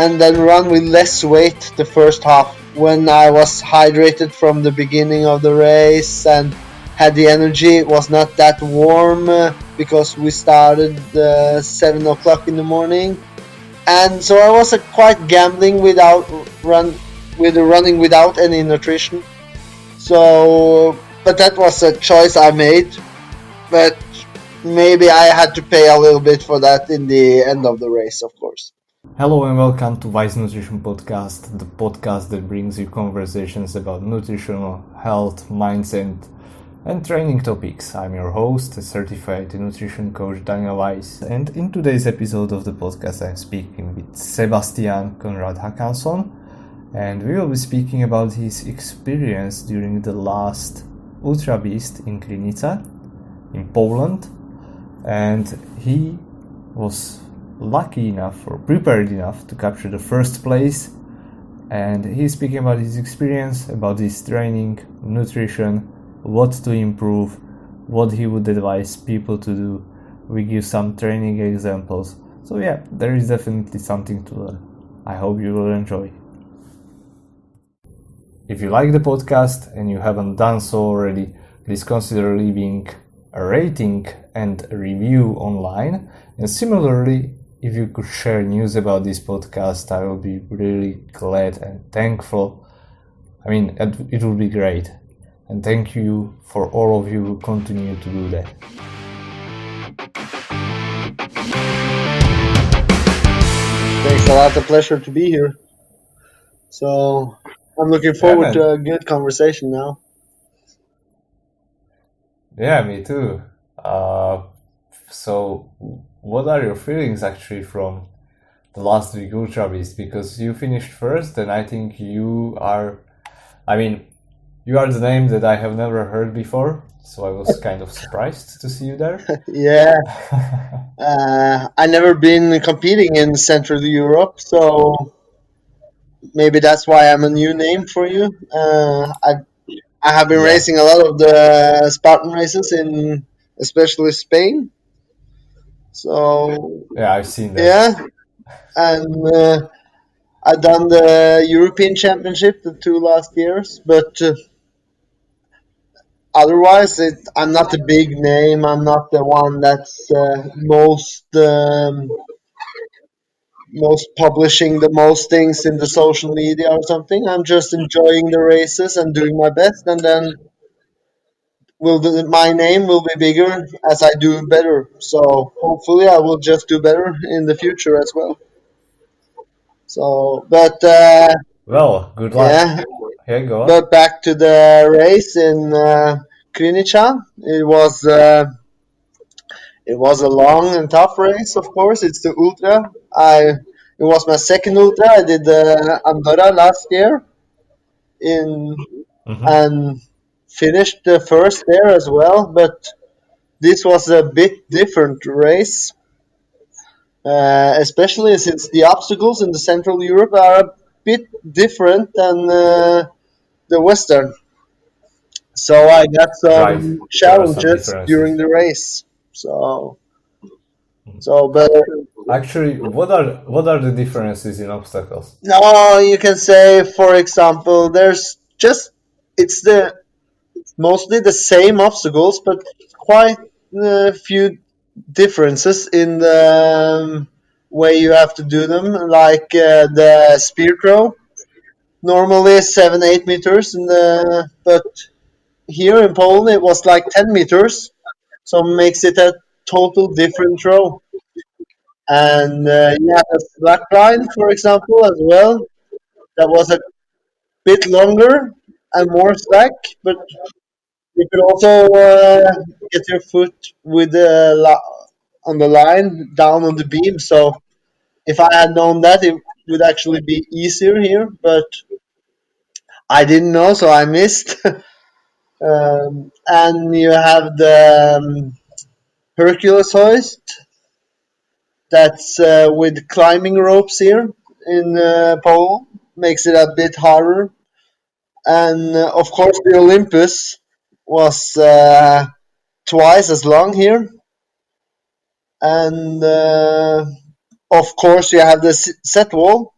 and then run with less weight the first half when I was hydrated from the beginning of the race and had the energy. It was not that warm because we started 7 o'clock in the morning, and so I was quite gambling running without any nutrition. So, but that was a choice I made, but maybe I had to pay a little bit for that in the end of the race, of course. Hello and welcome to Wise Nutrition Podcast, the podcast that brings you conversations about nutritional health, mindset, and training topics. I'm your host, certified nutrition coach Daniel Weiss, and in today's episode of the podcast I'm speaking with Sebastian Conrad Håkansson, and we will be speaking about his experience during the last Ultra Beast in Krynica, in Poland, and he was lucky enough or prepared enough to capture the first place, and he's speaking about his experience, about his training, nutrition, what to improve, what he would advise people to do. We give some training examples, so yeah, there is definitely something to learn. I hope you will enjoy. If you like the podcast and you haven't done so already, please consider leaving a rating and a review online, and similarly, if you could share news about this podcast, I will be really glad and thankful. I mean, it would be great. And thank you for all of you who continue to do that. Thanks a lot. A pleasure to be here. So I'm looking forward to a good conversation now. Yeah, me too. So what are your feelings actually from the last week Ultra Beast? Because you finished first, and I think you are the name that I have never heard before, so I was kind of surprised to see you there. Yeah. I never been competing in Central Europe, so maybe that's why I'm a new name for you. I have been racing a lot of the Spartan races in especially Spain. So yeah, I've seen that. Yeah, and I've done the European Championship the 2 last years, but otherwise I'm not a big name. I'm not the one that's most publishing the most things in the social media or something. I'm just enjoying the races and doing my best, and then my name will be bigger as I do better. So hopefully I will just do better in the future as well. So, but well, good luck. Yeah, go on. But back to the race in Krynica. It was a long and tough race. Of course, it's the Ultra. It was my second Ultra. I did the Andorra last year and finished the first there as well. But this was a bit different race, especially since the obstacles in the Central Europe are a bit different than the Western. So I got some challenges during the race. But actually, what are the differences in obstacles? No, you can say, for example, it's mostly the same obstacles, but quite a few differences in the way you have to do them. Like the spear throw, normally 7-8 meters, but here in Poland it was like 10 meters, so makes it a total different throw. And you have a slack line, for example, as well. That was a bit longer and more slack, but you could also get your foot on the line down on the beam. So if I had known that, it would actually be easier here, but I didn't know, so I missed. And you have the Hercules hoist. That's with climbing ropes here in Poland. Makes it a bit harder. And of course, the Olympus was twice as long here. And of course, you have the set wall.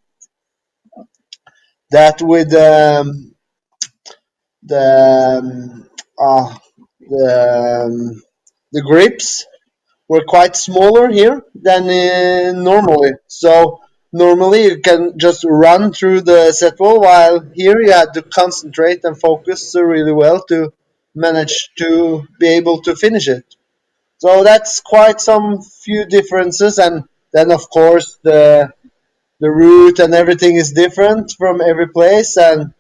that with the the the grips were quite smaller here than normally. So normally you can just run through the set wall, while here you had to concentrate and focus really well to manage to be able to finish it. So that's quite some few differences, and then of course the route and everything is different from every place. And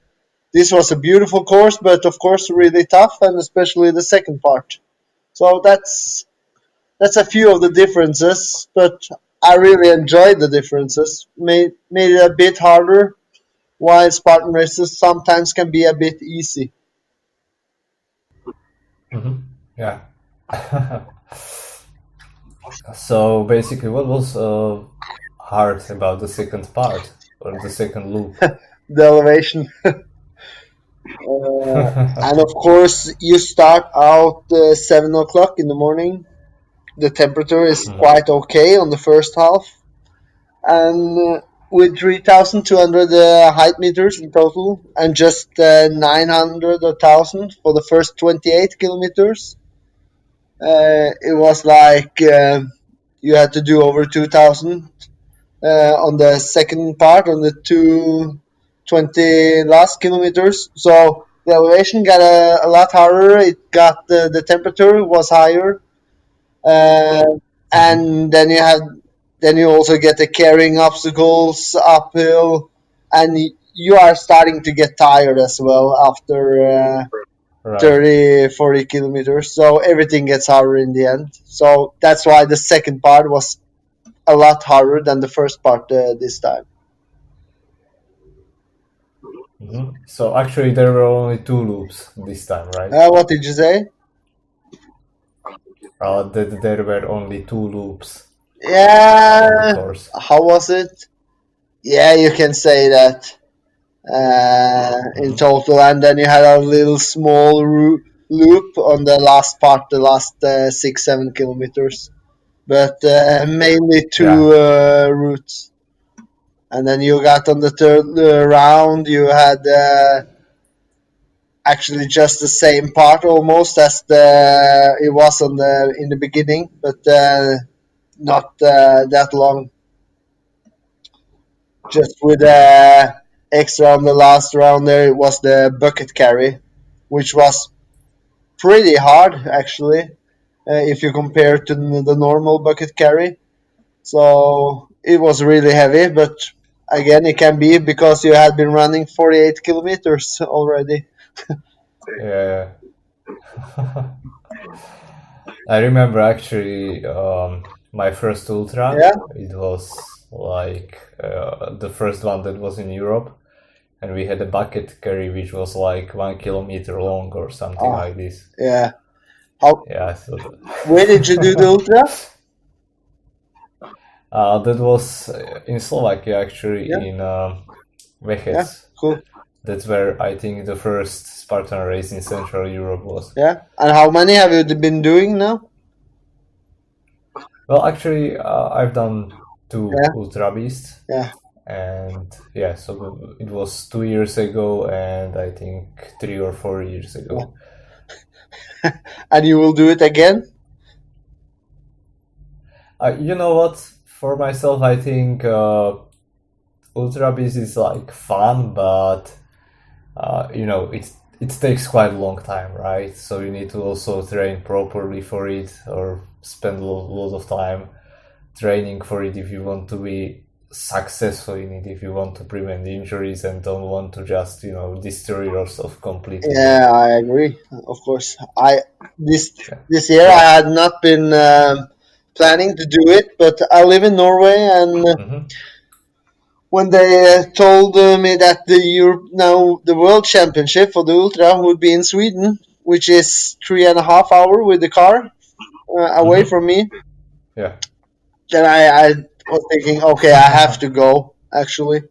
this was a beautiful course, but of course really tough, and especially the second part. So that's a few of the differences, but I really enjoyed the differences. Made it a bit harder, while Spartan races sometimes can be a bit easy. Yeah. So basically, what was hard about the second part or the second loop? The elevation. And of course, you start out 7 o'clock in the morning. The temperature is quite okay on the first half, and with 3,200 height meters in total, and just 900 or 1,000 for the first 28 kilometers. It was like you had to do over 2,000 on the second part, on the 220 last kilometers. So the elevation got a lot harder. It got the temperature was higher, uh, and then you also get the carrying obstacles uphill, and you are starting to get tired as well after Right. 30, 40 kilometers. So everything gets harder in the end. So that's why the second part was a lot harder than the first part this time. So actually, there were only two loops this time, right? What did you say? There were only two loops on the Yeah, course. how was it? Yeah, you can say that in total. And then you had a little small loop on the last part, the last 6, 7 kilometers. But mainly two Yeah. routes. And then you got on the third round, you had actually just the same part almost as the it was on the in the beginning, but not that long. Just with extra on the last round there, it was the bucket carry, which was pretty hard actually if you compare to the normal bucket carry. So it was really heavy, but again, it can be because you had been running 48 kilometers already. Yeah. I remember actually my first ultra. Yeah, It was like the first one that was in Europe, and we had a bucket carry which was like 1 kilometer long or something ah, like this. yeah. How? Yeah, so Where did you do the ultra? that was in Slovakia actually, Yeah, in yeah, Vechec. cool. That's where I think the first Spartan race in Central Europe was. Yeah, and how many have you been doing now? Well, actually, I've done two Yeah, Ultra Beasts, yeah. and yeah, so it was 2 years ago, and I think 3 or 4 years ago. And you will do it again? You know what? For myself, I think Ultra Beast is like fun, but it takes quite a long time, right? So you need to also train properly for it, or spend a lot of time training for it if you want to be successful in it, if you want to prevent injuries and don't want to just destroy yourself completely. Yeah, I agree. Of course, I this Yeah. this year I had not been planning to do it, but I live in Norway, and when they told me that the Europe now the World Championship for the ultra would be in Sweden, which is 3.5 hours with the car away from me, Yeah. then I was thinking, okay, I have to go. Actually,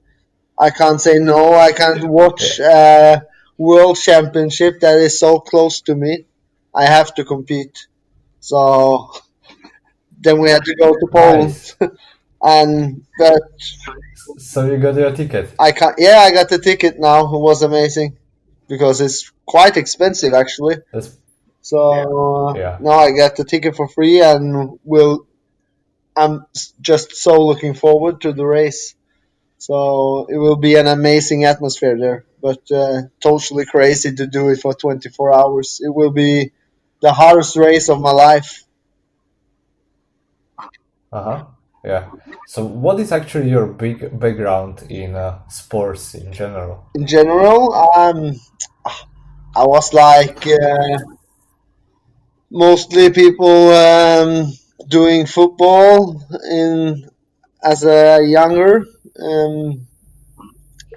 I can't say no. I can't watch World Championship that is so close to me. I have to compete. So then we had to go to Poland. Nice. And but So you got your ticket. I can't. Yeah, I got the ticket now. It was amazing because it's quite expensive actually. That's So yeah. now I got the ticket for free, and I'm just so looking forward to the race. So it will be an amazing atmosphere there, but totally crazy to do it for 24 hours. It will be the hardest race of my life. Uh-huh. Yeah. So what is actually your big background in sports in general? In general, I was like mostly people doing football in as a younger, um,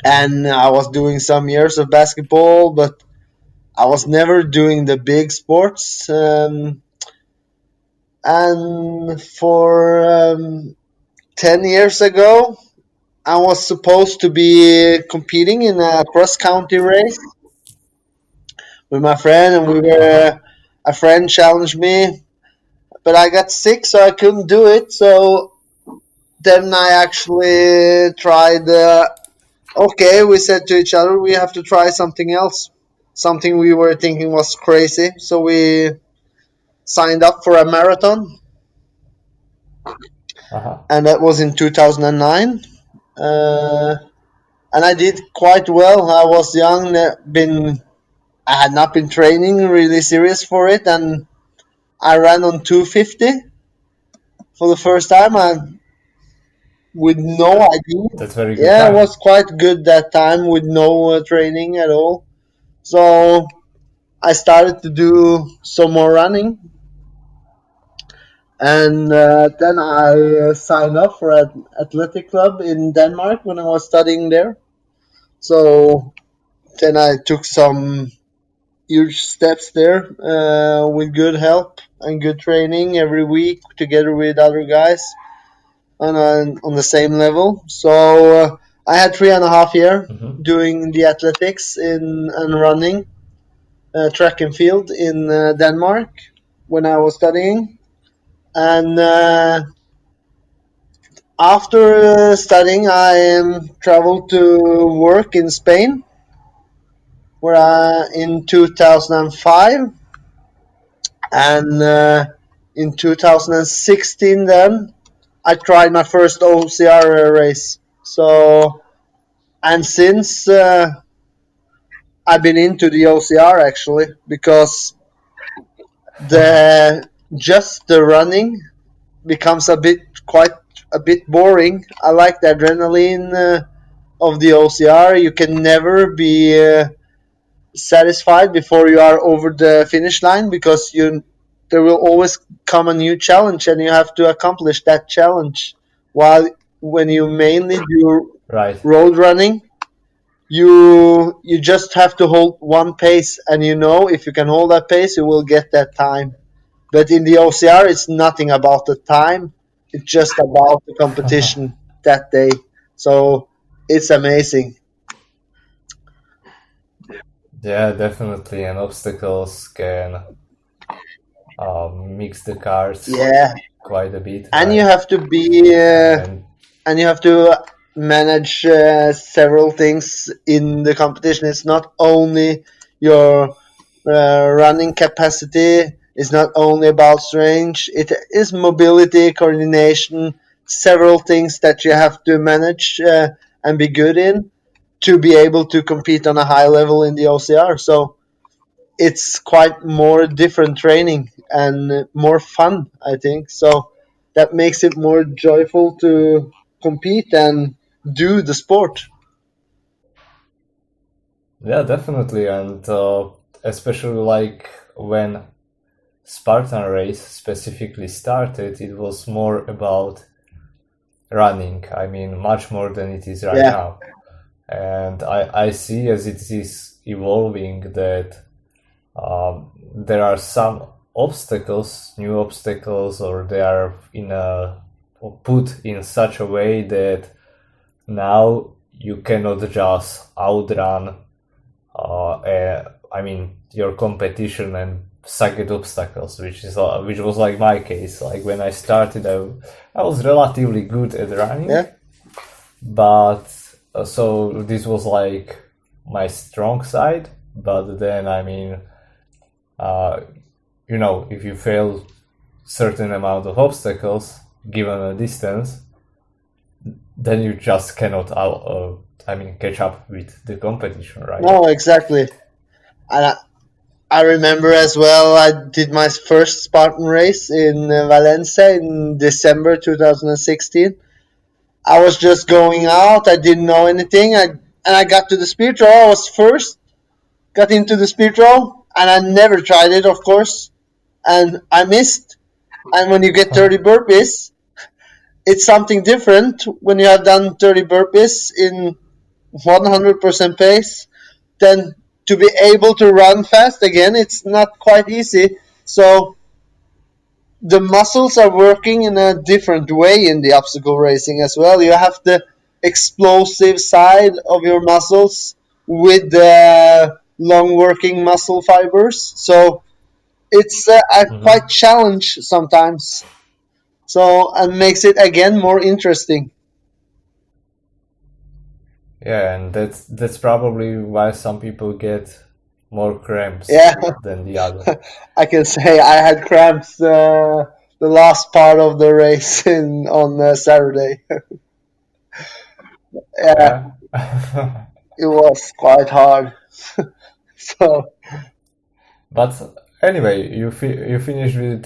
and I was doing some years of basketball, but I was never doing the big sports. And for 10 years ago, I was supposed to be competing in a cross country race with my friend, and Uh-huh. a friend challenged me, but I got sick, so I couldn't do it. So then I actually tried. Okay, we said to each other, we have to try something else, something we were thinking was crazy. So we signed up for a marathon, Uh-huh. and that was in 2009. Uh, and I did quite well. I was young, I had not been training really serious for it, and I ran on 250 for the first time, and with no idea. That's very good Yeah, it time. was quite good that time with no training at all. So I started to do some more running, and then I signed up for an athletic club in Denmark when I was studying there. So then I took some huge steps there with good help and good training every week together with other guys on the same level. So I had 3.5 years Mm-hmm. doing the athletics in and running track and field in Denmark when I was studying. And after studying, I traveled to work in Spain, where in 2005, and in 2016, then I tried my first OCR race. So, and since I've been into the OCR actually because the just the running becomes quite a bit boring. I like the adrenaline of the OCR. You can never be satisfied before you are over the finish line because you there will always come a new challenge and you have to accomplish that challenge. While when you mainly do Right. road running, you just have to hold one pace, and you know if you can hold that pace, you will get that time. But in the OCR, it's nothing about the time; it's just about the competition that day. So it's amazing. Yeah, definitely. And obstacles can mix the cards Yeah, quite a bit, and you right? have to be And and you have to manage several things in the competition. It's not only your running capacity. It's not only about strength. It is mobility, coordination, several things that you have to manage and be good in to be able to compete on a high level in the OCR. So it's quite more different training and more fun, I think. So that makes it more joyful to compete and do the sport. yeah, definitely. And especially like when Spartan race specifically started, it was more about running. I mean, much more than it is right Yeah, now. And I see as it is evolving that there are some obstacles, new obstacles, or they are in a put in such a way that now you cannot just outrun I mean your competition and second obstacles, which was like my case. Like when I started, I was relatively good at running, Yeah. but so this was like my strong side. But then, I mean, if you fail certain amount of obstacles given a distance, then you just cannot catch up with the competition, right? No, exactly. And I remember as well, I did my first Spartan race in Valencia in December 2016. I was just going out, I didn't know anything, and I got to the speed row. I was first, got into the speed row, and I never tried it, of course, and I missed. And when you get 30 burpees, it's something different when you have done 30 burpees in 100% pace. Then to be able to run fast again, it's not quite easy. So the muscles are working in a different way in the obstacle racing as well. You have the explosive side of your muscles with the long working muscle fibers. So it's a quite challenge sometimes. So and makes it again more interesting. Yeah, and that's probably why some people get more cramps Yeah, than the other. I can say I had cramps the last part of the race on Saturday. Yeah, Yeah. it was quite hard. So But anyway, you finished with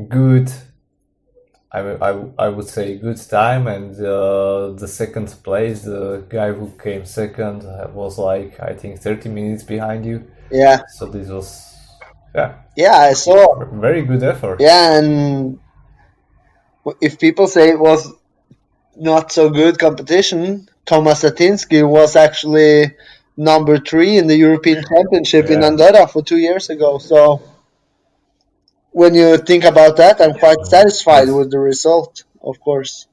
good, I would say good time, and the second place, the guy who came second was like I think 30 minutes behind you. yeah, So this was yeah, I saw. very good effort. Yeah, and if people say it was not so good competition, Thomas Satinsky was actually number 3 in the European Championship in Yeah, Andorra for 2 years ago. So when you think about that, I'm quite satisfied that's with the result, of course.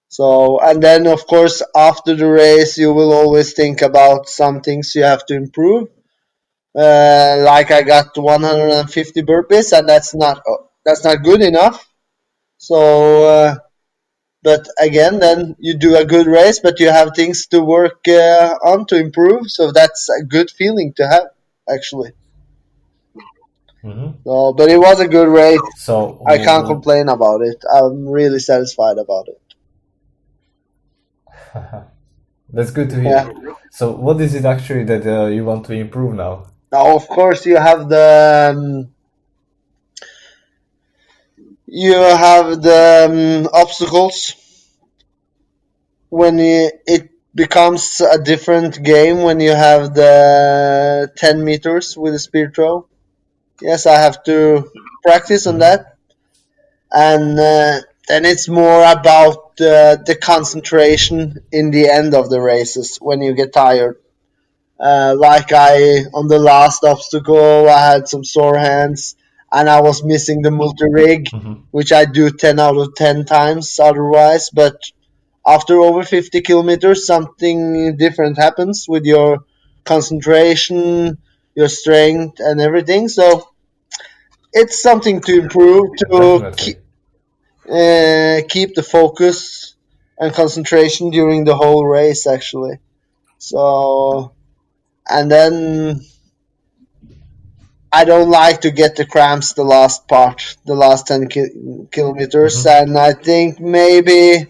So, and then of course, after the race, you will always think about some things you have to improve. Like I got 150 burpees, and that's not good enough. So, but again, then you do a good race, but you have things to work on to improve. So that's a good feeling to have, actually. mhm. So, but it was a good race. I can't So complain about it. I'm really satisfied about it. that's good to hear. Yeah. So what is it actually that you want to improve now? Now, of course, you have the obstacles when it becomes a different game when you have the 10 meters with the speed throw. Yes, I have to practice on Mhm. that, and then it's more about the concentration in the end of the races when you get tired. Like I on the last obstacle, I had some sore hands, and I was missing the multi rig, Mhm. which I do 10 out of 10 times otherwise. But after over 50 kilometers, something different happens with your concentration, your strength, and everything. So it's something to improve to Definitely. keep the focus and concentration during the whole race, actually. So, and then I don't like to get the cramps the last part, the last 10 kilometers, Mhm. and I think maybe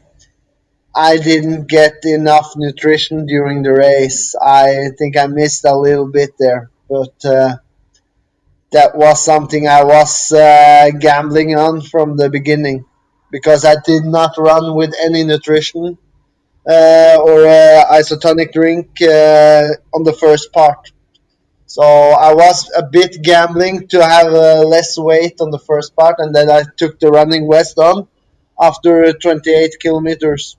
I didn't get enough nutrition during the race. I think I missed a little bit there, but that was something I was gambling on from the beginning because I did not run with any nutrition or isotonic drink on the first part. So I was a bit gambling to have less weight on the first part, and then I took the running west on after 28 kilometers.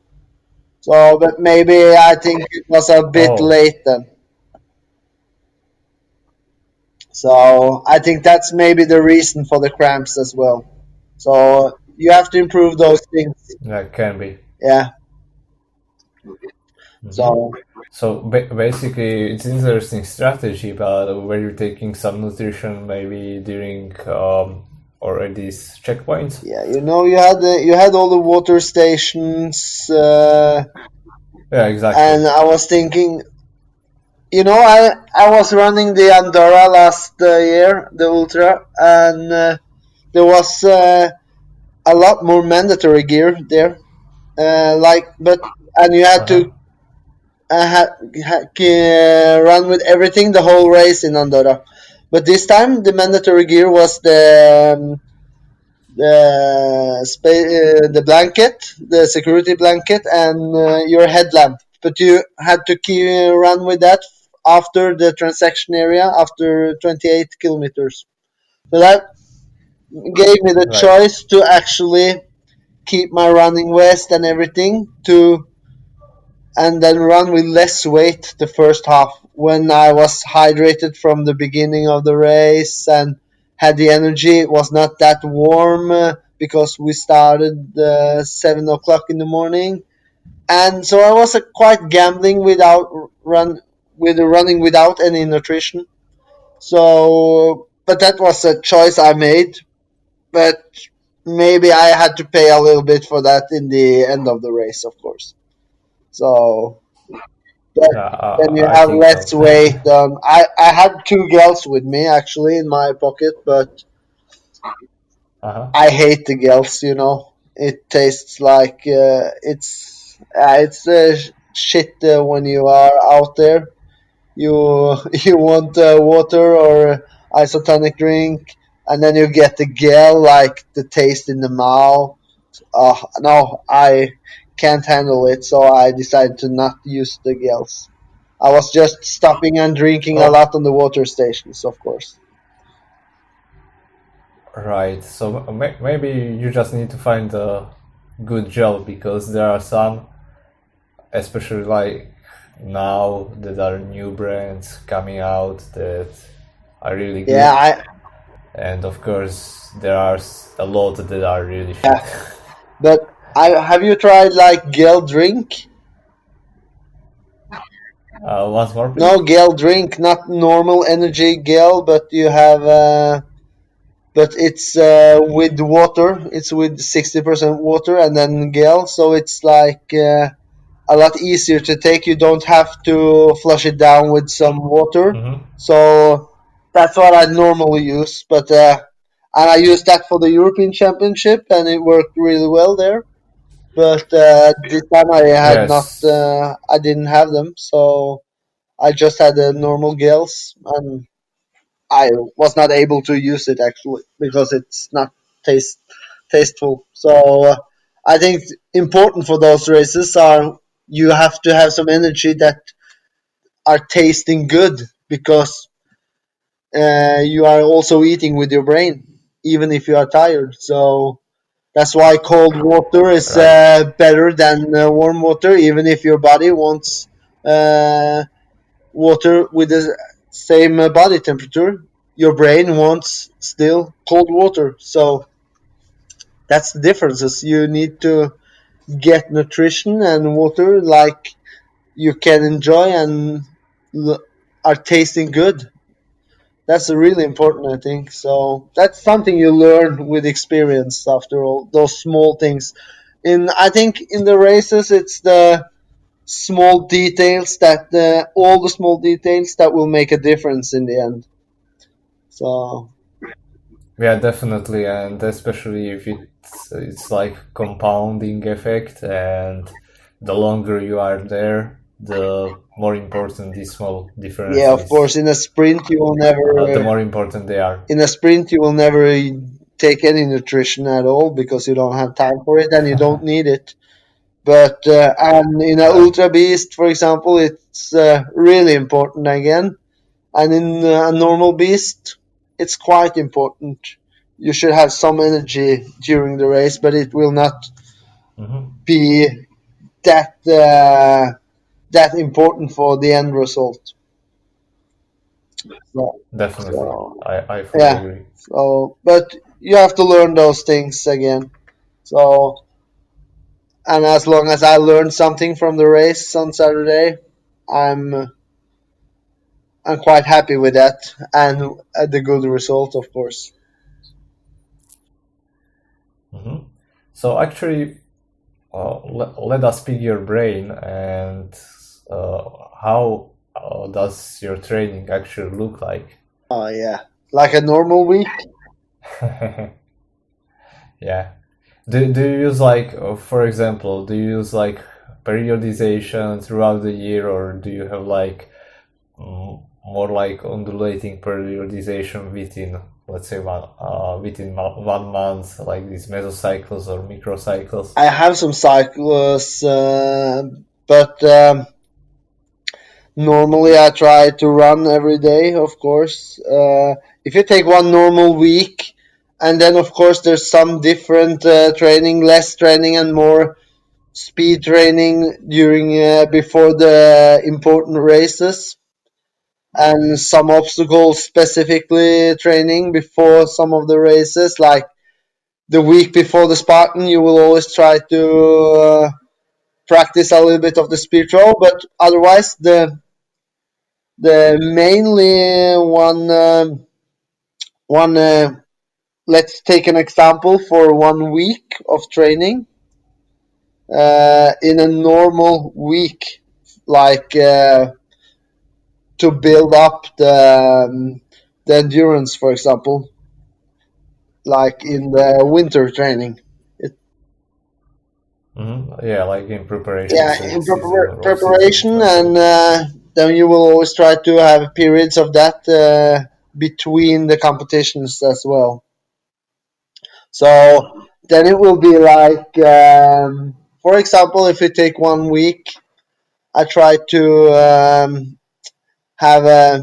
So, but maybe I think it was a bit Oh, late then. So I think that's maybe the reason for the cramps as well. So you have to improve those things. that can be. Yeah. So So basically, it's interesting strategy, but were you taking some nutrition maybe during or at these checkpoints? yeah, you had all the water stations, Yeah, exactly. and I was thinking, I was running the Andorra last year, the Ultra, and there was a lot more mandatory gear there. But and you had Uh huh. to run with everything the whole race in Andorra. But this time the mandatory gear was the blanket, the security blanket, and your headlamp. But you had to run with that after the transaction area after 28 kilometers. So that gave me the Right. choice to actually keep my running vest and everything to and then run with less weight the first half when I was hydrated from the beginning of the race and had the energy. It was not that warm because we started 7 o'clock in the morning, and so I was quite gambling without running without any nutrition. So, but that was a choice I made. But maybe I had to pay a little bit for that in the end of the race, of course. So but Yeah, then you I have think less so. weight. I had two gels with me actually in my pocket, but Uh huh. I hate the gels. It tastes like it's shit when you are out there. You you want water or isotonic drink, and then you get the gel like the taste in the mouth. No, I can't handle it, so I decided to not use the gels. I was just stopping and drinking a Oh, lot on the water stations, of course. right. So maybe you just need to find a good gel because there are some, especially like now, that are new brands coming out that are really Yeah, good, and of course there are a lot that are really shit. yeah. But I have you tried like gel drink? Once more, please. No, gel drink, not normal energy gel, but you have but it's with water. It's with 60% water and then gel, so it's like a lot easier to take. You don't have to flush it down with some water. Mm-hmm. So that's what I normally use. But and I used that for the European Championship, and it worked really well there. But this time I had not, Yes. I didn't have them, so I just had the normal gels, and I was not able to use it actually because it's not taste tasteful. So I think important for those races are you have to have some energy that are tasting good because you are also eating with your brain even if you are tired. So that's why cold water is Right. better than warm water, even if your body wants uh, water with the same body temperature. Your brain wants still cold water. So that's the differences. You need to get nutrition and water like you can enjoy and are tasting good. That's really important, I think. So that's something you learn with experience. After all, those small things. I think in the races, it's the small details all the small details that will make a difference in the end. So Yeah, definitely, and especially if it's like compounding effect, and the longer you are there, the more important these small yeah, of course, differences, the more important they are. in a sprint you will never take any nutrition at all because you don't have time for it and you don't need it. But and in a Right. ultra beast, for example, it's really important again. And in a normal beast, it's quite important. You should have some energy during the race, but it will not Hmm. be that that important for the end result. So, Definitely, so I fully yeah. agree. So, but you have to learn those things again. So and as long as I learned something from the race on Saturday, I'm I'm quite happy with that and the good result, of course. Hmm. So actually, let us pick your brain and how does your training actually look like? Oh yeah, like a normal week. Yeah. Do you use like, for example, do you use like periodization throughout the year, or do you have like more like undulating periodization within, let's say, within 1 month, like these mesocycles or microcycles? I have some cycles, but normally I try to run every day. Of course, if you take one normal week, and then of course there's some different training, less training, and more speed training during before the important races, and some obstacles specifically training before some of the races. Like the week before the Spartan, you will always try to practice a little bit of the speed row, but otherwise the mainly one let's take an example for 1 week of training in a normal week, like to build up the endurance, for example, like in the winter training. It, Yeah, like in preparation yeah, in season or off season, preparation, let's say. and then you will always try to have periods of that between the competitions as well. So then it will be like, for example, if you take 1 week, I try to have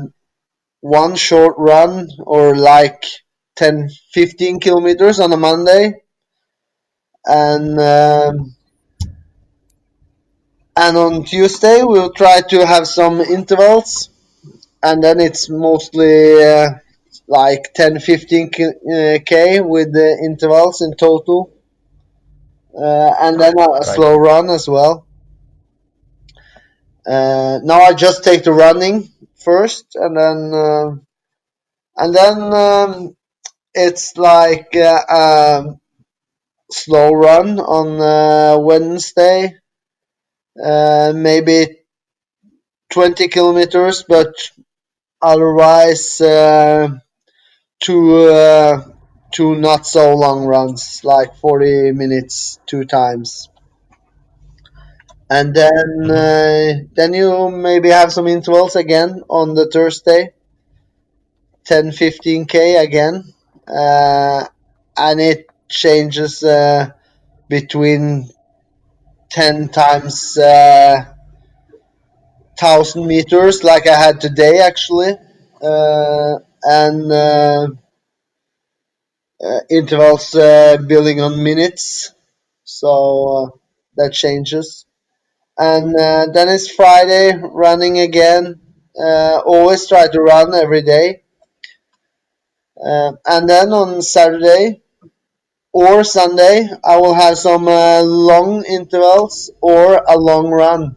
one short run or like 10, 15 kilometers on a Monday, and and on Tuesday we'll try to have some intervals, and then it's mostly like 10, 15 k with the intervals in total, and then a Right. slow run as well. Now I just take the running first, and then it's like slow run on Wednesday, maybe 20 kilometers, but otherwise two two not so long runs, like 40 minutes two times. And Hmm. then you maybe have some intervals again on the Thursday, 10 15k again, uh, and it changes between 10 times 1,000 meters, like I had today actually, and intervals building on minutes, so that changes. And then it's Friday, running again. Always try to run every day. And then on Saturday or Sunday, I will have some long intervals or a long run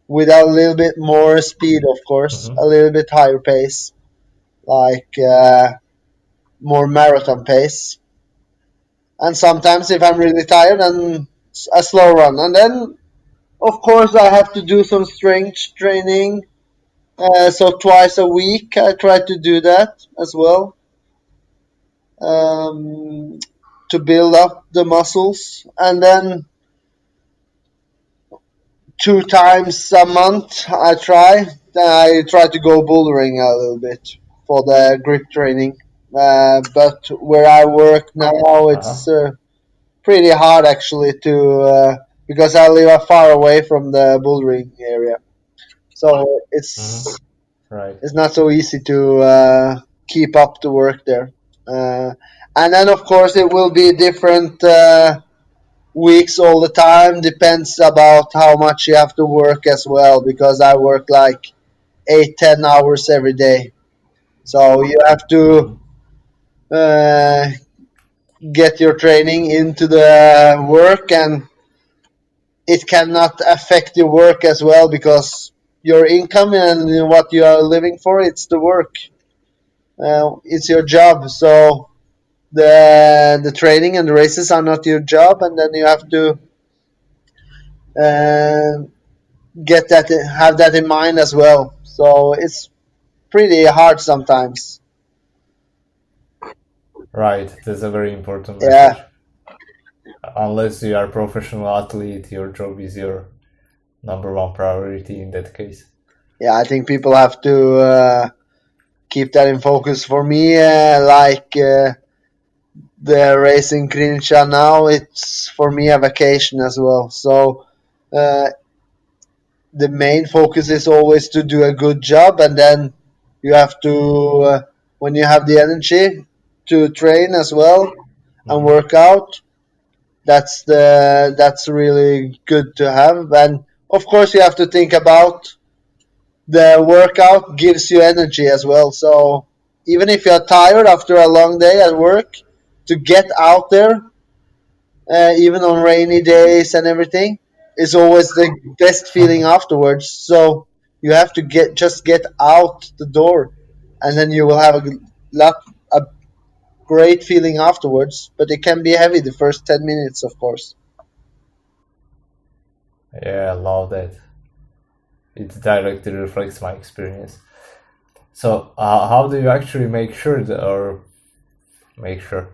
with a little bit more speed, of course, Hmm. a little bit higher pace, like more marathon pace. And sometimes, if I'm really tired, then a slow run. And then, of course, I have to do some strength training. So twice a week, I try to do that as well, um, to build up the muscles. And then 2 times a month, I try to go bouldering a little bit for the grip training. But where I work now, Uh-huh. it's pretty hard actually to because I live far away from the bouldering area, so Hmm. Right. it's not so easy to keep up the work there. Uh, and then of course it will be different weeks all the time. Depends about how much you have to work as well, because I work like 8 10 hours every day. So you have to Hmm. uh, get your training into the work, and it cannot affect your work as well, because your income and what you are living for, it's the work. It's your job. So the training and the races are not your job, and then you have to uh, have that in mind as well. So it's pretty hard sometimes. Right, that's a very important Yeah, message. Unless you are a professional athlete, your job is your number one priority in that case. yeah. I think people have to keep that in focus. For me, the race in Krynica now, it's for me a vacation as well. So uh, the main focus is always to do a good job, and then you have to, when you have the energy to train as well and Mhm. work out. That's really good to have, and of course you have to think about the workout gives you energy as well. So even if you're tired after a long day at work, to get out there, even on rainy days and everything, is always the best feeling afterwards. So you have to get out the door, and then you will have a great feeling afterwards. But it can be heavy the first 10 minutes, of course. Yeah, I love that. It directly reflects my experience. So, how do you actually make sure or make sure?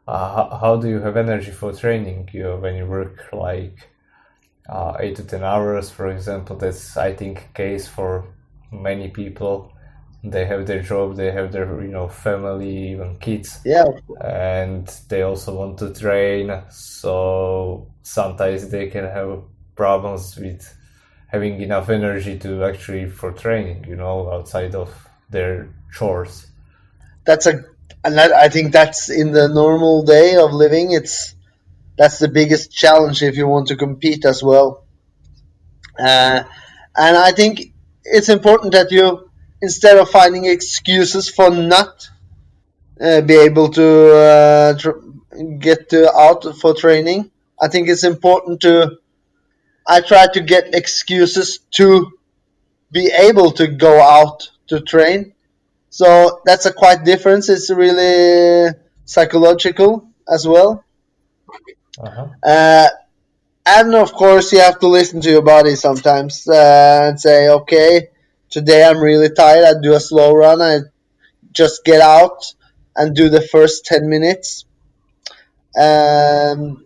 How do you have energy for training? When you work like 8 to 10 hours, for example, that's I think case for many people. They have their job, they have their family, even kids, Yeah, and they also want to train. So sometimes they can have problems with having enough energy to actually for training, outside of their chores. that's a and I think that's in the normal day of living. That's the biggest challenge if you want to compete as well. Uh, and I think it's important that you, instead of finding excuses for not be able to get out for training, I think it's important to. I try to get excuses to be able to go out to train. So that's a quite difference. It's really psychological as well. Uh-huh. Uh, and of course, you have to listen to your body sometimes and say, okay, today I'm really tired. I do a slow run. I just get out and do the first 10 minutes. Um,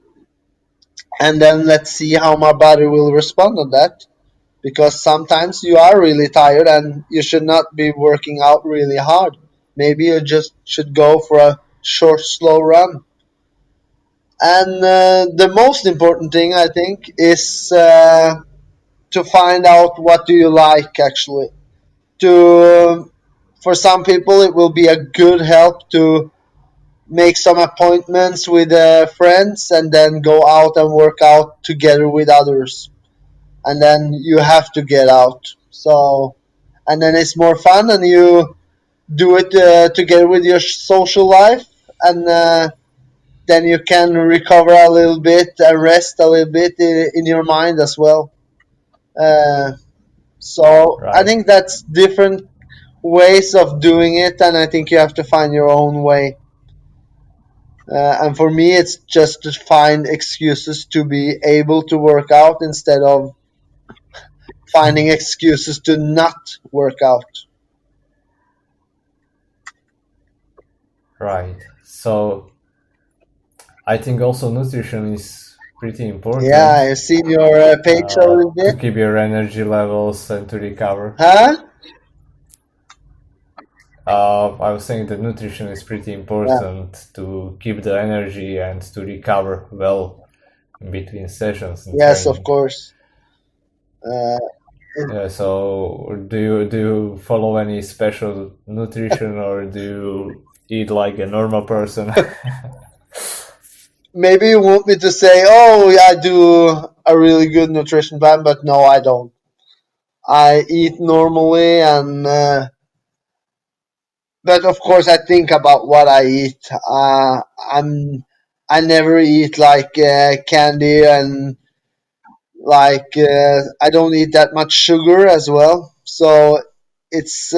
and then let's see how my body will respond on that. Because sometimes you are really tired and you should not be working out really hard. Maybe you just should go for a short, slow run. And the most important thing, I think, is to find out what do you like actually. To For some people, it will be a good help to make some appointments with friends and then go out and work out together with others. And then you have to get out. So, and then it's more fun, and you do it together with your social life, and then you can recover a little bit and rest a little bit in your mind as well. Uh, so I Right. think that's different ways of doing it, and I think you have to find your own way. And for me, it's just to find excuses to be able to work out instead of finding excuses to not work out. Right. So I think also nutrition is pretty Yeah, important I've seen your page a little to bit. keep your energy levels and to recover. Huh? I was saying that nutrition is pretty Yeah. important to keep the energy and to recover well in between sessions and Yes, of training. course. Uh, Yeah, so do you follow any special nutrition or do you eat like a normal person? Maybe you want me to say, "Oh, yeah, I do a really good nutrition plan," but no, I don't. I eat normally, and but of course, I think about what I eat. I never eat like candy and Like I don't eat that much sugar as well. So it's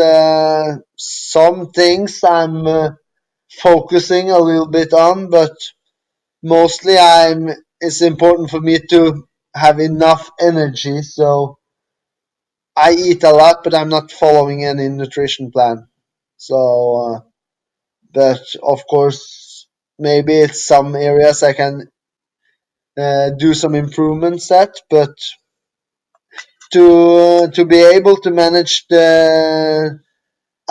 some things I'm focusing a little bit on, but mostly it's important for me to have enough energy. So I eat a lot, but I'm not following any nutrition plan. So, but of course, maybe it's some areas I can do some improvements at, but to be able to manage a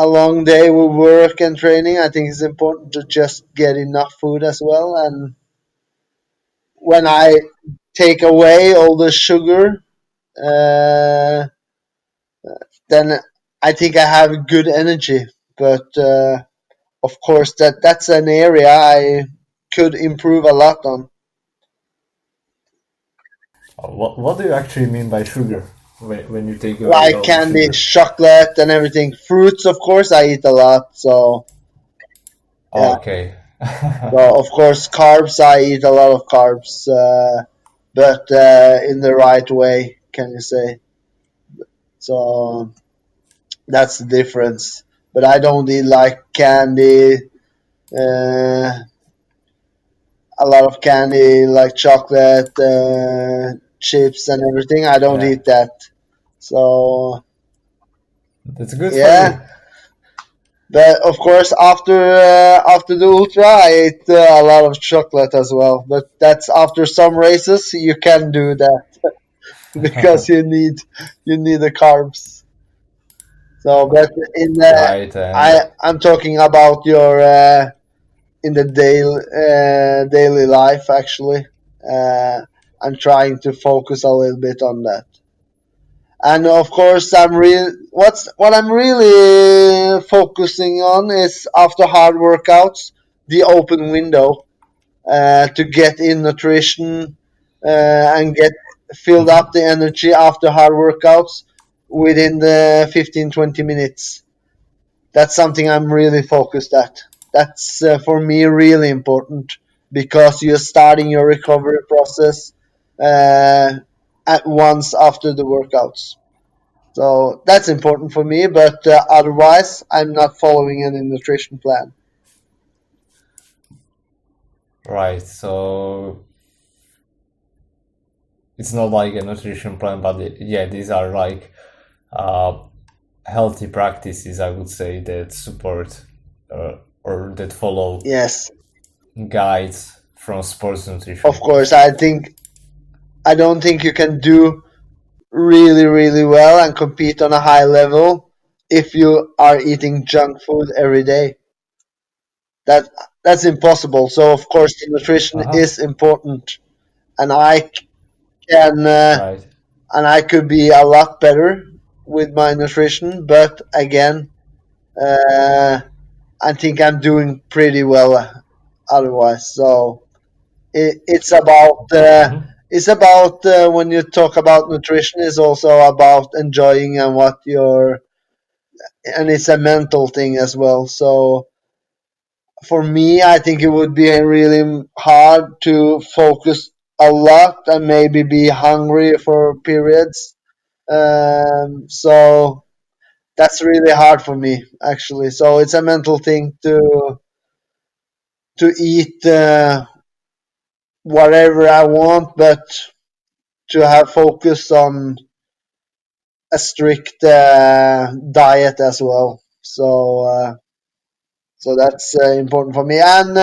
long day with work and training, I think it's important to just get enough food as well. And when I take away all the sugar, uh, then I think I have good energy. But of course, that's an area I could improve a lot on. What do you actually mean by sugar when you take away Like all the candy, sugar? chocolate, and everything. Fruits, of course, I eat a lot. So yeah. Okay. So of course, carbs, I eat a lot of carbs, but in the right way, can you say? So that's the difference. But I don't eat like candy, uh, a lot of candy, like chocolate, chips, and everything. I don't Yeah, eat that. So that's good for yeah, you. but of course after the ultra, I ate a lot of chocolate as well. But that's after some races. You can do that because you need the carbs. So, but in the Right, and I'm talking about your in the daily life actually. Uh, I'm trying to focus a little bit on that. And of course, what I'm really focusing on is after hard workouts, the open window to get in nutrition and get filled Mhm. up the energy after hard workouts within the 15-20 minutes. That's something I'm really focused at. That's for me really important because you're starting your recovery process uh, at once after the workouts. So that's important for me, but otherwise, I'm not following any nutrition plan. Right, so it's not like a nutrition plan, but yeah, these are like uh, healthy practices, I would say, that support or that follow Yes, guides from sports of nutrition. course. I don't think you can do really, really well and compete on a high level if you are eating junk food every day. That that's impossible. So of course, the nutrition Uh-huh. is important, and can Right. I could be a lot better with my nutrition. But again, uh, I think I'm doing pretty well otherwise. So it's about Mm-hmm. when you talk about nutrition, is also about enjoying and what you're, and it's a mental thing as well. So for me, I think it would be really hard to focus a lot and maybe be hungry for periods. So that's really hard for me actually. So it's a mental thing to eat whatever I want, but to have focus on a strict diet as well. So that's important for me. And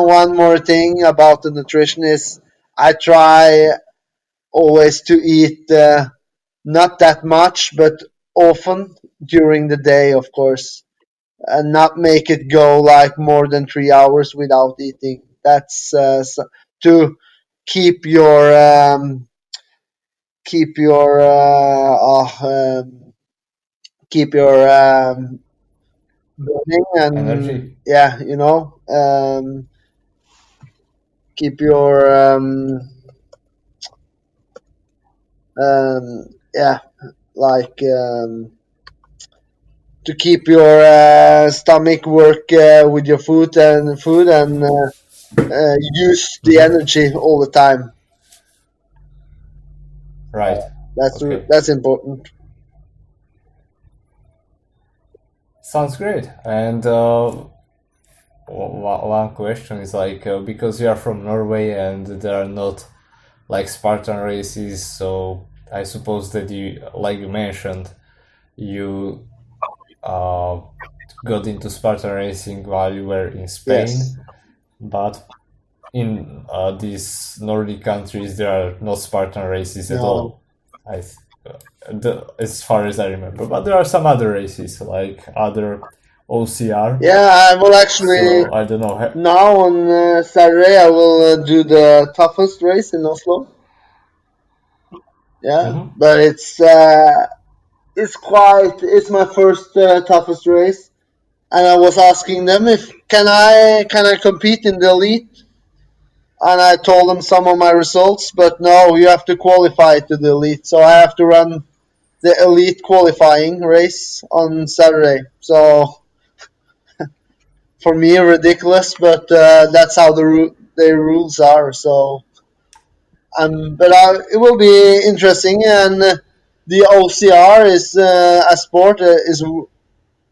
one more thing about the nutrition is I try always to eat not that much, but often during the day, of course, and not make it go like more than 3 hours without eating. That's to keep your keep your keep your burning and Energy. yeah, keep your yeah, like to keep your stomach work with your food and use the Mm-hmm. energy all the time. Right. Okay. That's important. Sounds great. And one question is like because you are from Norway and there are not like Spartan races, so I suppose that you, like you mentioned, you uh, got into Spartan racing while you were in Yes. Spain, but in these Nordic countries there are no Spartan races at No. all. I, as far as I remember, but there are some other races like other OCR. Yeah, I will actually So I don't know. now on Saturday I will do the toughest race in Oslo. Yeah, Mhm. but it's my first toughest race, and I was asking them if can I compete in the elite, and I told them some of my results, but no, you have to qualify to the elite, so I have to run the elite qualifying race on Saturday. So for me, ridiculous, but that's how the rules are. So but it will be interesting, and the OCR is a sport is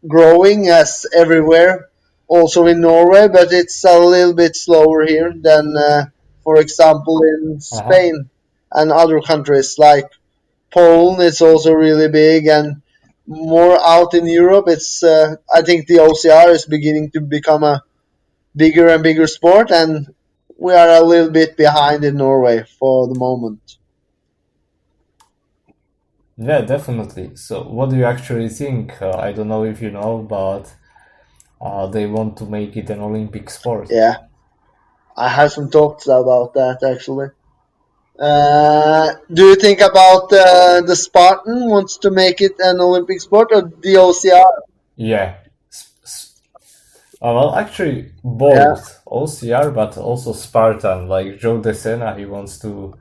growing as everywhere, also in Norway, but it's a little bit slower here than, for example, in Uh-huh. Spain and other countries like Poland. It's also really big, and more out in Europe. It's I think the OCR is beginning to become a bigger and bigger sport, and we are a little bit behind in Norway for the moment. Yeah, definitely. So, what do you actually think? I don't know if you know, but they want to make it an Olympic sport. Yeah, I have some thoughts about that actually. Do you think about the Spartan wants to make it an Olympic sport or the OCR? Yeah. Well, actually, Yeah, both OCR, but also Spartan. Like Joe DeSena, he wants to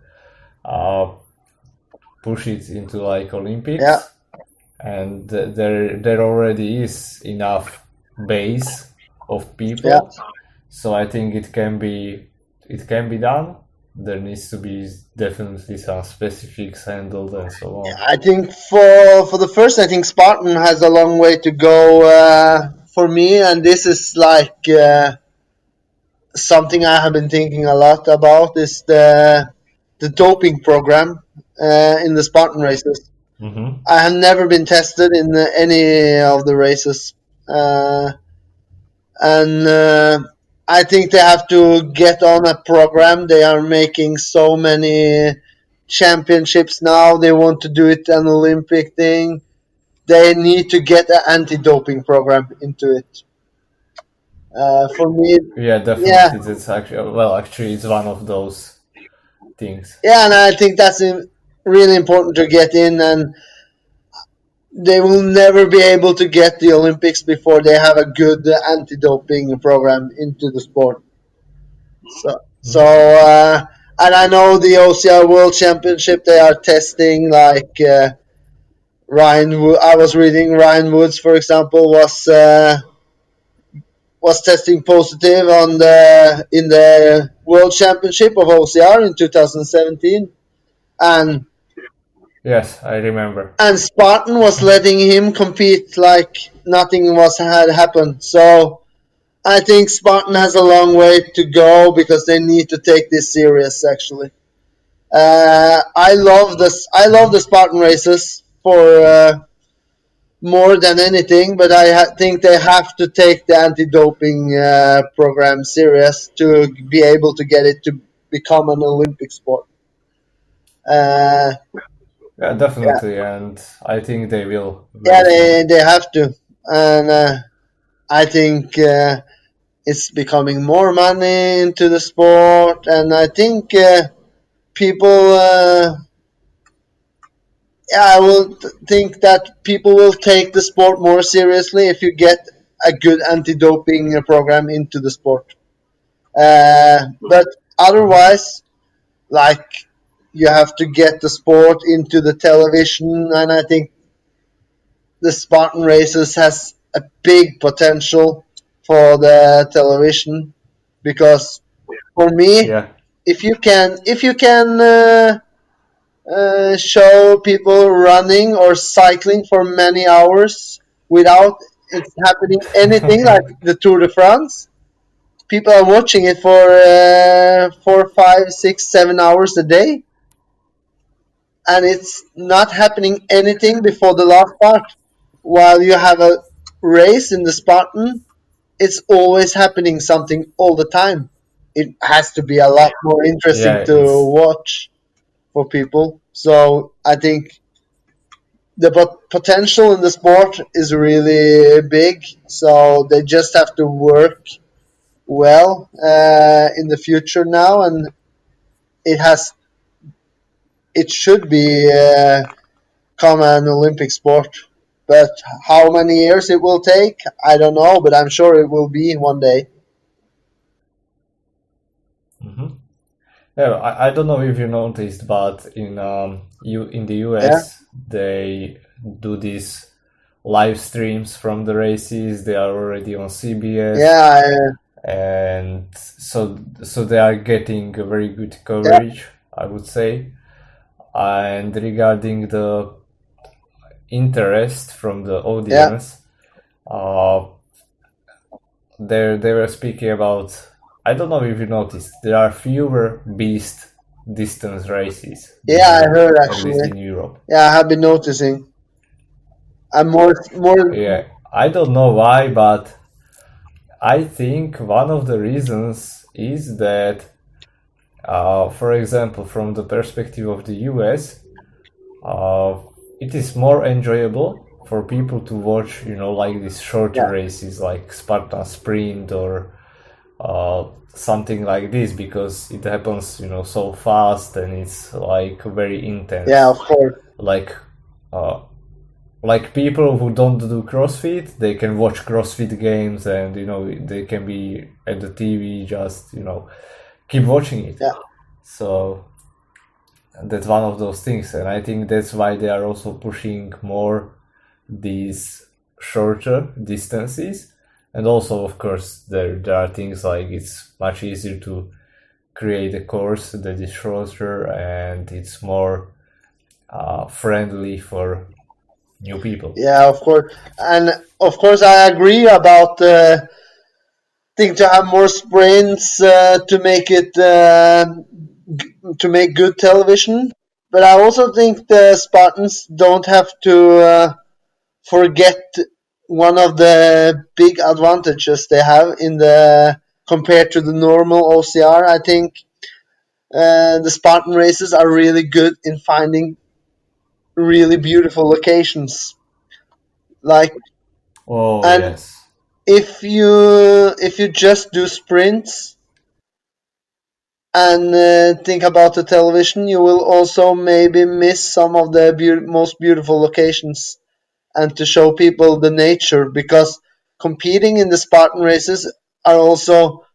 uh, push it into like yeah, Olympics, and there already is enough base of yeah. people, so I think it can be done. There needs to be definitely some specifics handled and so on. I think for the first, I think Spartan has a long way to go for me, and this is like something I have been thinking a lot about is the doping program in the Spartan races. Mm-hmm. I have never been tested in any of the races, and I think they have to get on a program. They are making so many championships now. They want to do it an Olympic thing. They need to get an anti-doping program into it. For me, Yeah, yeah, definitely. That's actually, well, actually, it's one of those things. yeah, and I think that's really important to get in. And they will never be able to get the Olympics before they have a good anti-doping program into the sport. So, and I know the OCR World Championship they are testing like I was reading Ryan Woods, for example, was testing positive on the in the World Championship of OCR in 2017, and Yes, I remember. Spartan was letting him compete like nothing was had happened. So I think Spartan has a long way to go because they need to take this serious. Actually, I love this. I love Mm-hmm. the Spartan races for more than anything, but think they have to take the anti-doping program serious to be able to get it to become an Olympic sport. Uh, Yeah, yeah, definitely, and I think they will yeah, very soon. they have to, and I think it's becoming more money into the sport, and I think people. Yeah, I will think that people will take the sport more seriously if you get a good anti-doping program into the sport. But Mm-hmm. otherwise, like you have to get the sport into the television, and I think the Spartan races has a big potential for the television because for me, Yeah. if you can show people running or cycling for many hours without it happening anything like the Tour de France. People are watching it for 4, 5, 6, 7 hours a day, and it's not happening anything before the last part. While you have a race in the Spartan, it's always happening something all the time. It has to be a lot more interesting Yeah, to it's watch for people. So I think the potential in the sport is really big. So they just have to work well in the future now, and it has it should be come an Olympic sport. But how many years it will take, I don't know. But I'm sure it will be one day. mhm. Yeah, I don't know if you noticed, but in the Yeah, US they do these live streams from the races. They are already on CBS, yeah, and so they are getting a very good yeah, coverage, I would say. And regarding the interest from the yeah, audience, uh, they were speaking about. I don't know if you noticed, there are fewer beast distance races yeah. this I year, heard at least actually. in Europe. Yeah, I have been noticing. I'm more. Yeah, I don't know why, but I think one of the reasons is that, for example, from the perspective of the US, uh, it is more enjoyable for people to watch, like these shorter Yeah, races like Spartan Sprint or something like this, because it happens, so fast and it's like very yeah, of intense. course. Like, uh, like people who don't do CrossFit, they can watch CrossFit games and they can be at the TV, just keep watching it. Yeah, So that's one of those things, and I think that's why they are also pushing more these shorter distances. And also, of course, there are things like it's much easier to create a course that is shorter and it's more friendly for new people. yeah, of course. And of course, I agree about think to have more sprints to make it to make good television. But I also think the Spartans don't have to forget one of the big advantages they have in the compared to the normal OCR. I think the Spartan races are really good in finding really beautiful locations. Like, Oh, and yes. if you just do sprints and think about the television, you will also maybe miss some of the most beautiful locations and to show people the nature because competing in the Spartan races are also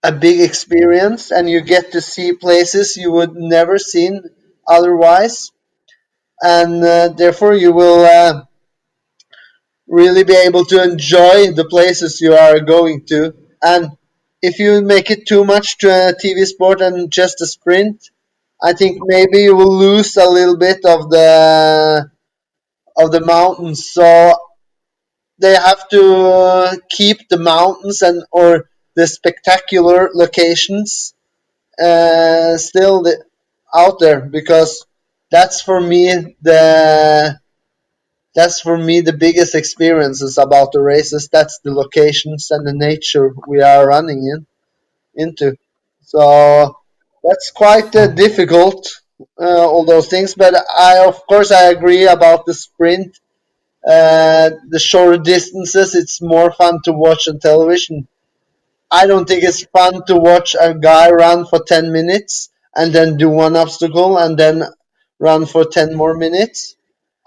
a big experience and you get to see places you would never seen otherwise and therefore you will really be able to enjoy the places you are going to. And if you make it too much to a TV sport and just a sprint, I think maybe you will lose a little bit of the mountains. So they have to keep the mountains and or the spectacular locations still out there because that's for me the that's for me the biggest experiences about the races. That's the locations and the nature we are running into. So that's quite difficult, all those things. But I, of course, I agree about the sprint. The shorter distances, it's more fun to watch on television. I don't think it's fun to watch a guy run for 10 minutes and then do one obstacle and then run for 10 more minutes.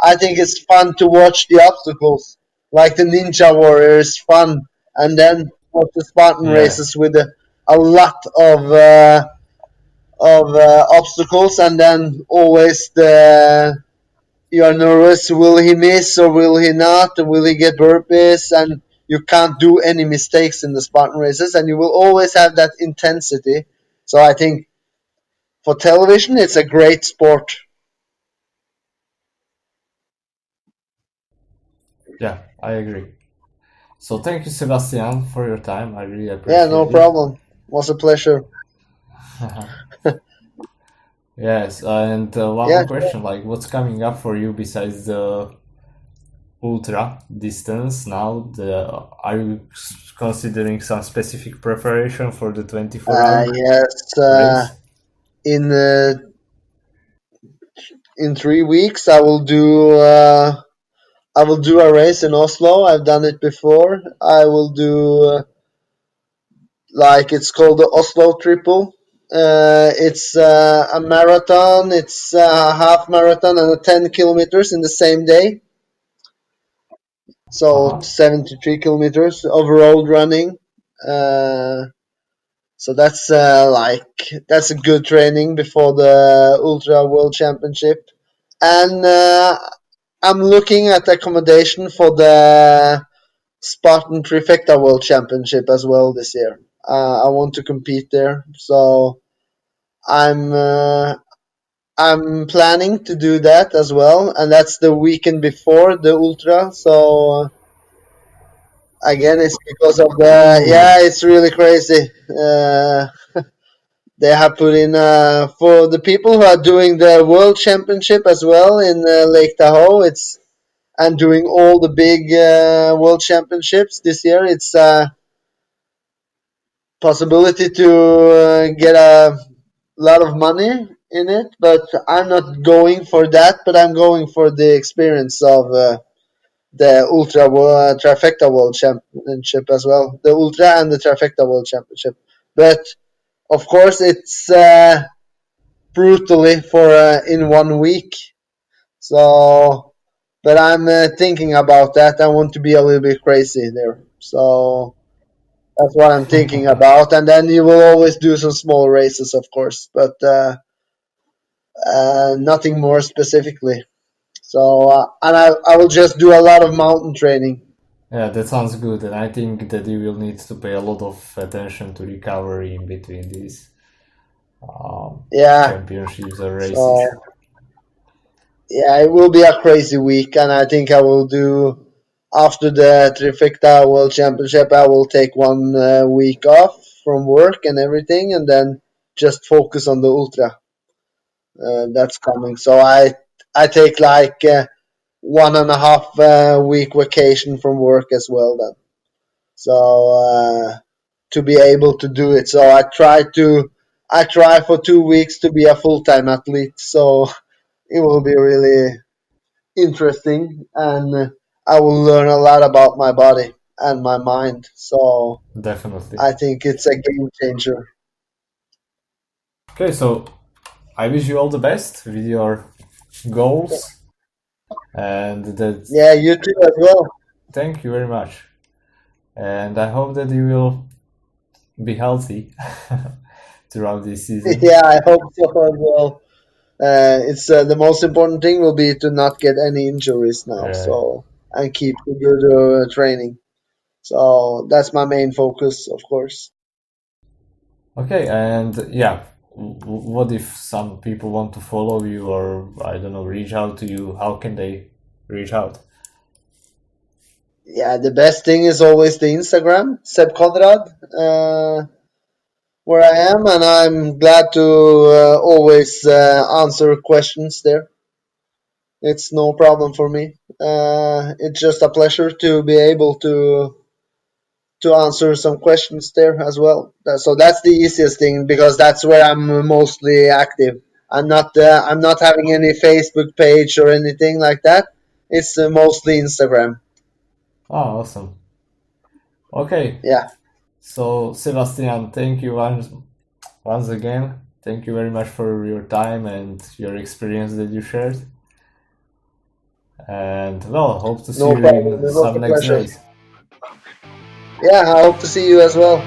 I think it's fun to watch the obstacles, like the Ninja Warrior is fun, and then watch the Spartan Yeah. races with a lot of obstacles, and then always the you are nervous. Will he miss or will he not? Will he get burpees? And you can't do any mistakes in the Spartan races, and you will always have that intensity. So I think for television, it's a great sport. Yeah, I agree. So thank you, Sebastian, for your time. I really Yeah, no appreciate it. problem. Was a pleasure. Yes, and one Yeah, more question, like what's coming up for you besides the ultra distance now? Are you considering some specific preparation for the 24-hour yes. race? In uh, in 3 weeks, I will do a race in Oslo. I've done it before. I will do like it's called the Oslo Triple. It's a marathon. It's a half marathon and a 10 kilometers in the same day. So Uh-huh. 73 kilometers of road running. Uh, so that's a good training before the Ultra World Championship. And I'm looking at accommodation for the Spartan Trifecta World Championship as well this year. I want to compete there, so I'm uh, I'm planning to do that as well, and that's the weekend before the Ultra. So again, it's because of the Ooh. yeah, it's really crazy. They have put in for the people who are doing the World Championship as well in Lake Tahoe. It's and doing all the big World Championships this year. It's possibility to get a lot of money in it, but I'm not going for that. But I'm going for the experience of the Ultra Trifecta World Championship as well, the Ultra and the Trifecta World Championship. But of course, it's brutally for in 1 week. So, but I'm thinking about that. I want to be a little bit crazy there. So that's what I'm thinking about. And then you will always do some small races, of course, but nothing more specifically. So, and I will just do a lot of mountain training. Yeah, that sounds good, and I think that you will need to pay a lot of attention to recovery in between these um, Yeah. championships or races. So, yeah, it will be a crazy week. And I think I will do, after the Trifecta World Championship, I will take 1 week off from work and everything and then just focus on the Ultra. That's coming. So I take like 1.5 week vacation from work as well then. So to be able to do it. So I try for 2 weeks to be a full time athlete. So it will be really interesting and I will learn a lot about my body and my mind. So Definitely. I think it's a game changer. Okay, so I wish you all the best with your goals, and that Yeah, you too as well. thank you very much. And I hope that you will be healthy throughout this season. Yeah, I hope so as well. It's the most important thing will be to not get any injuries now. Uh, So and keep the good training. So that's my main focus, of course. okay, and yeah, what if some people want to follow you or I don't know, reach out to you? How can they reach out? Yeah, the best thing is always the Instagram, Seb Conrad, where I am, and I'm glad to always answer questions there. It's no problem for me. It's just a pleasure to be able to answer some questions there as well. So that's the easiest thing because that's where I'm mostly active. I'm not having any Facebook page or anything like that. It's mostly Instagram. Oh, awesome. Okay, Yeah, so Sebastian, thank you once again. Thank you very much for your time and your experience that you shared. And well, hope to see no you problem. in It was some a next pleasure. race. Yeah, I hope to see you as well.